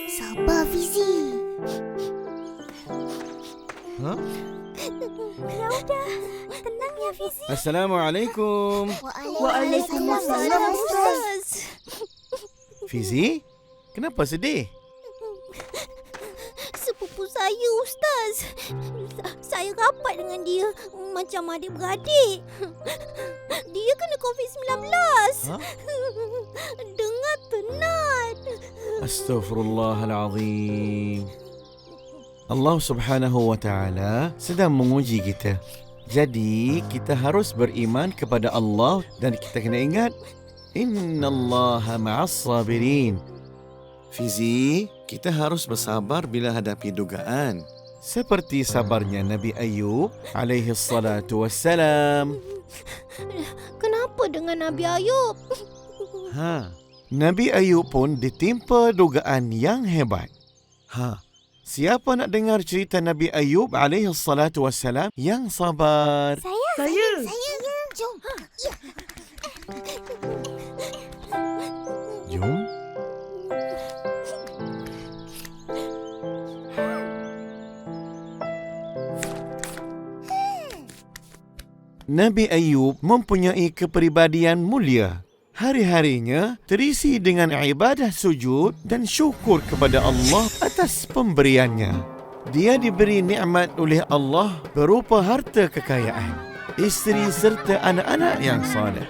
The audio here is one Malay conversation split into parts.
Sabar, Fizi. Ha? Ya udah, tenang ya Fizi. Assalamualaikum. Waalaikumsalam, Ustaz. Fizi, kenapa sedih? Sepupu saya, Ustaz. Saya rapat dengan dia macam adik-beradik. Dia kena COVID-19. Ha? Dengar penat. Astaghfirullahalazim. Allah Subhanahu wa taala sedang menguji kita. Jadi, kita harus beriman kepada Allah dan kita kena ingat innallaha ma'as sabirin. Fizi, kita harus bersabar bila hadapi dugaan. Seperti sabarnya Nabi Ayub alaihi salatu wassalam. Kenapa dengan Nabi Ayub? Nabi Ayub pun ditimpa dugaan yang hebat. Siapa nak dengar cerita Nabi Ayub alaihi salatu wassalam yang sabar? Saya. Jom. Jom. Nabi Ayub mempunyai kepribadian mulia. Hari-harinya terisi dengan ibadah sujud dan syukur kepada Allah atas pemberiannya. Dia diberi nikmat oleh Allah berupa harta kekayaan, isteri serta anak-anak yang soleh.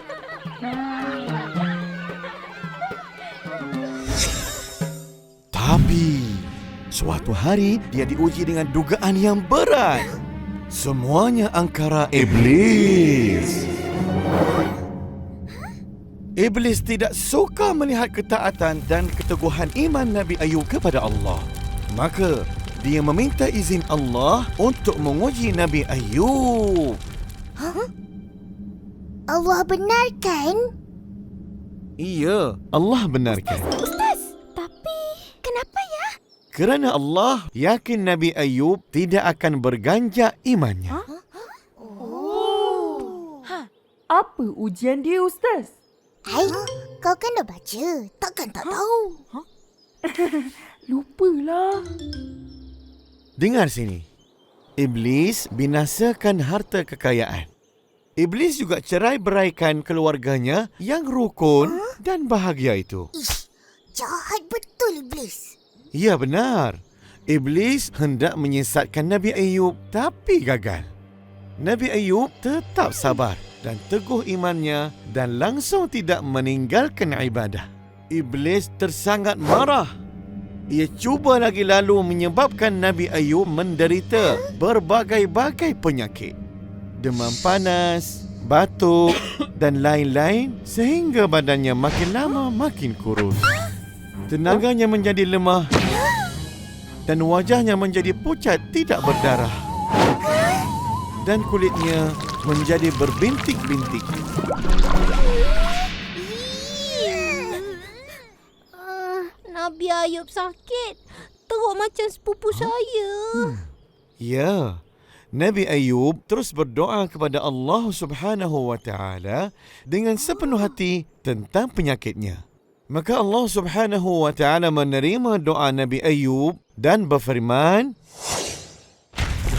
Tapi suatu hari dia diuji dengan dugaan yang berat. Semuanya angkara iblis. Iblis tidak suka melihat ketaatan dan keteguhan iman Nabi Ayub kepada Allah. Maka dia meminta izin Allah untuk menguji Nabi Ayub. Allah benarkan? Iya, Allah benarkan. Ustaz, tapi kenapa ya? Kerana Allah yakin Nabi Ayub tidak akan berganjak imannya. Apa ujian dia, Ustaz? Kau kena baca. Takkan tak tahu. Lupalah. Dengar sini. Iblis binasakan harta kekayaan. Iblis juga cerai-beraikan keluarganya yang rukun dan bahagia itu. Ish, jahat betul Iblis. Ya, benar. Iblis hendak menyesatkan Nabi Ayub tapi gagal. Nabi Ayub tetap sabar dan teguh imannya dan langsung tidak meninggalkan ibadah. Iblis tersangat marah. Ia cuba lagi lalu menyebabkan Nabi Ayub menderita berbagai-bagai penyakit. Demam panas, batuk dan lain-lain sehingga badannya makin lama makin kurus. Tenaganya menjadi lemah dan wajahnya menjadi pucat tidak berdarah. Dan kulitnya menjadi berbintik-bintik. Nabi Ayub sakit. Teruk macam sepupu saya. Ya, Nabi Ayub terus berdoa kepada Allah Subhanahu wa taala dengan sepenuh hati tentang penyakitnya. Maka Allah Subhanahu wa taala menerima doa Nabi Ayub dan berfirman,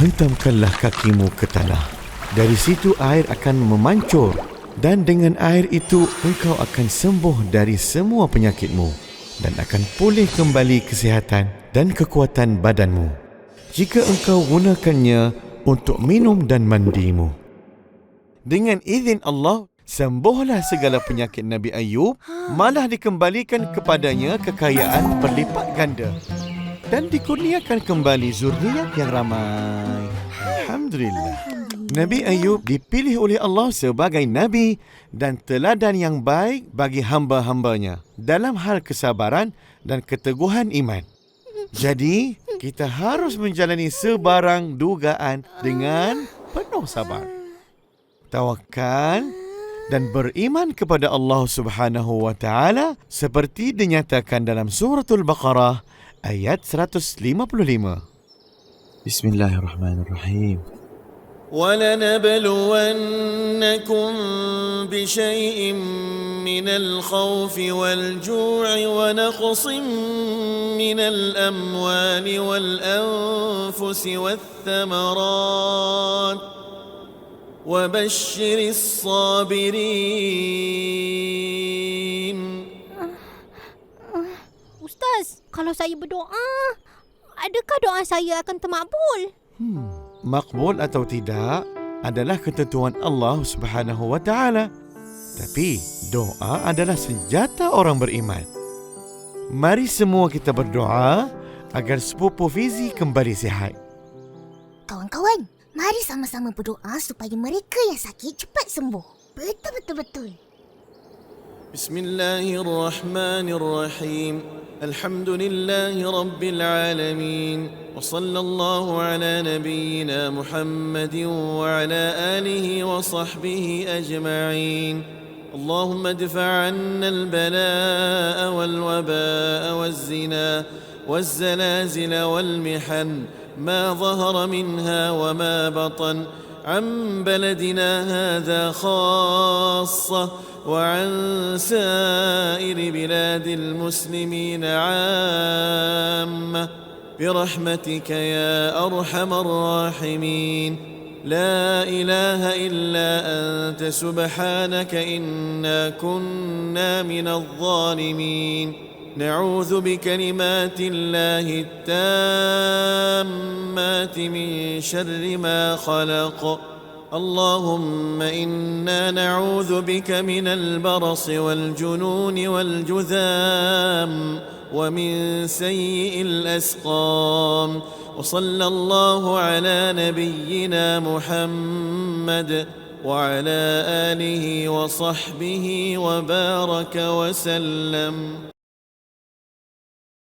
"Hentamkanlah kakimu ke tanah. Dari situ air akan memancur dan dengan air itu engkau akan sembuh dari semua penyakitmu dan akan pulih kembali kesihatan dan kekuatan badanmu jika engkau gunakannya untuk minum dan mandimu." Dengan izin Allah, sembuhlah segala penyakit Nabi Ayub, malah dikembalikan kepadanya kekayaan berlipat ganda dan dikurniakan kembali zuriat yang ramai. Alhamdulillah. Nabi Ayub dipilih oleh Allah sebagai Nabi dan teladan yang baik bagi hamba-hambanya dalam hal kesabaran dan keteguhan iman. Jadi, kita harus menjalani sebarang dugaan dengan penuh sabar, tawakal dan beriman kepada Allah Subhanahu wa taala seperti dinyatakan dalam suratul Baqarah ayat 155. Bismillahirrahmanirrahim. ولنبلونكم بشيء من الخوف والجوع ونقص من الأموال والأنفس والثمرات وبشر الصابرين. Ustaz, kalau saya berdoa, adakah doa saya akan termakbul? Makbul atau tidak adalah ketentuan Allah Subhanahu wa taala. Tapi doa adalah senjata orang beriman. Mari semua kita berdoa agar sepupu Fizi kembali sihat. Kawan-kawan, mari sama-sama berdoa supaya mereka yang sakit cepat sembuh. Betul. بسم الله الرحمن الرحيم الحمد لله رب العالمين وصلى الله على نبينا محمد وعلى آله وصحبه أجمعين. اللهم ادفع عنا البلاء والوباء والزنا والزلازل والمحن ما ظهر منها وما بطن عن بلدنا هذا خاصة وعن سائر بلاد المسلمين عامة برحمتك يا أرحم الراحمين. لا إله إلا أنت سبحانك إنا كنا من الظالمين. نعوذ بكلمات الله التامات من شر ما خلق. اللهم إنا نعوذ بك من البرص والجنون والجذام ومن سيء الأسقام. وصلى الله على نبينا محمد وعلى آله وصحبه وبارك وسلم.